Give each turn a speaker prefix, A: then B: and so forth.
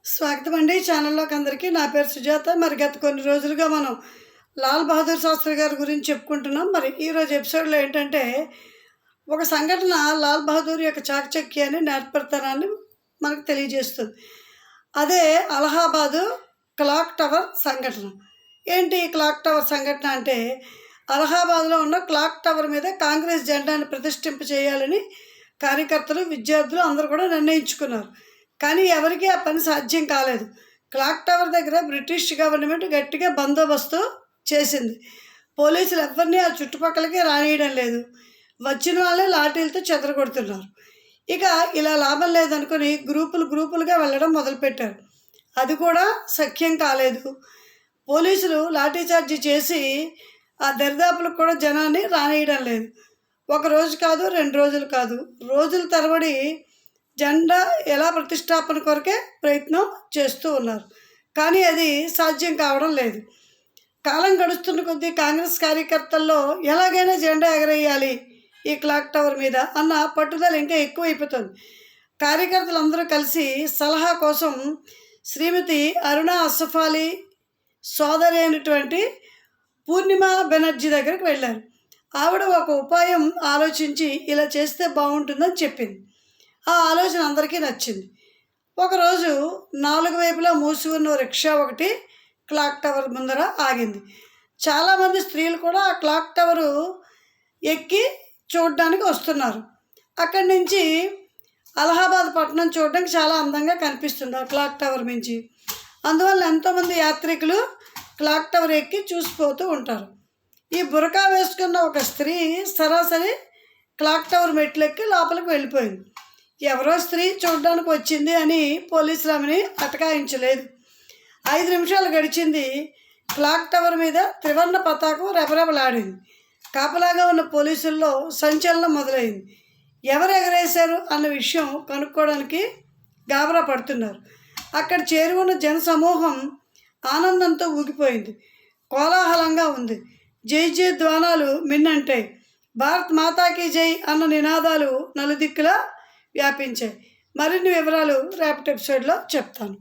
A: స్వాగతం అండి ఛానల్లోకి అందరికీ. నా పేరు సుజాత. మరి గత కొన్ని రోజులుగా మనం లాల్ బహదూర్ శాస్త్రి గారి గురించి చెప్పుకుంటున్నాం. మరి ఈరోజు ఎపిసోడ్లో ఏంటంటే ఒక సంఘటన లాల్ బహదూర్ యొక్క చాకచక్యాన్ని నేర్పడతానని మనకు తెలియజేస్తుంది. అదే అలహాబాదు క్లాక్ టవర్ సంఘటన. ఏంటి క్లాక్ టవర్ సంఘటన అంటే, అలహాబాద్లో ఉన్న క్లాక్ టవర్ మీద కాంగ్రెస్ జెండాను ప్రతిష్ఠింప చేయాలని కార్యకర్తలు, విద్యార్థులు అందరూ కూడా నిర్ణయించుకున్నారు. కానీ ఎవరికీ ఆ పని సాధ్యం కాలేదు. క్లాక్ టవర్ దగ్గర బ్రిటిష్ గవర్నమెంట్ గట్టిగా బందోబస్తు చేసింది. పోలీసులు ఎవరిని ఆ చుట్టుపక్కలకి రానియడం లేదు. వచ్చిన వాళ్ళే లాఠీలతో చెదరగొడుతున్నారు. ఇక ఇలా లాభం లేదనుకుని గ్రూపులుగా వెళ్ళడం మొదలుపెట్టారు. అది కూడా సఖ్యం కాలేదు. పోలీసులు లాఠీచార్జీ చేసి ఆ దరిదాపులకు కూడా జనాన్ని రానియడం లేదు. ఒక రోజు కాదు, 2 రోజులు కాదు, రోజుల తరబడి జెండా ఎలా ప్రతిష్టాపన కొరకే ప్రయత్నం చేస్తూ ఉన్నారు. కానీ అది సాధ్యం కావడం లేదు. కాలం గడుస్తున్న కొద్దీ కాంగ్రెస్ కార్యకర్తల్లో ఎలాగైనా జెండా ఎగరేయాలి ఈ క్లాక్ టవర్ మీద అన్న పట్టుదల ఇంకా ఎక్కువైపోతుంది. కార్యకర్తలందరూ కలిసి సలహా కోసం శ్రీమతి అరుణ అసఫ్ అలీ సోదరి అయినటువంటి పూర్ణిమ బెనర్జీ దగ్గరికి వెళ్ళారు. ఆవిడ ఒక ఉపాయం ఆలోచించి ఇలా చేస్తే బాగుంటుందని చెప్పింది. ఆ ఆలోచన అందరికీ నచ్చింది. ఒకరోజు 4 వైపులా మూసి ఉన్న రిక్షా ఒకటి క్లాక్ టవర్ ముందర ఆగింది. చాలామంది స్త్రీలు కూడా ఆ క్లాక్ టవరు ఎక్కి చూడడానికి వస్తున్నారు. అక్కడి నుంచి అలహాబాద్ పట్టణం చూడడానికి చాలా అందంగా కనిపిస్తుంది ఆ క్లాక్ టవర్ నుంచి. అందువల్ల ఎంతోమంది యాత్రికులు క్లాక్ టవర్ ఎక్కి చూసిపోతూ ఉంటారు. ఈ బురకా వేసుకున్న ఒక స్త్రీ సరాసరి క్లాక్ టవర్ మెట్లెక్కి లోపలికి వెళ్ళిపోయింది. ఎవరో స్త్రీ చూడడానికి వచ్చింది అని పోలీసులు ఆమెని అటకాయించలేదు. 5 నిమిషాలు గడిచింది. క్లాక్ టవర్ మీద త్రివర్ణ పతాకం రెపరెపలాడింది. కాపలాగా ఉన్న పోలీసుల్లో సంచలనం మొదలైంది. ఎవరు ఎగరేశారు అన్న విషయం కనుక్కోవడానికి గాబరా పడుతున్నారు. అక్కడ చేరి ఉన్న జనసమూహం ఆనందంతో ఊగిపోయింది. కోలాహలంగా ఉంది. జై జై ధ్వానాలు మిన్నంటాయి. భారత్ మాతాకి జై అన్న నినాదాలు నలుదిక్కులా వ్యాపించాయి. మరిన్ని వివరాలు రేపటి ఎపిసోడ్లో చెప్తాను.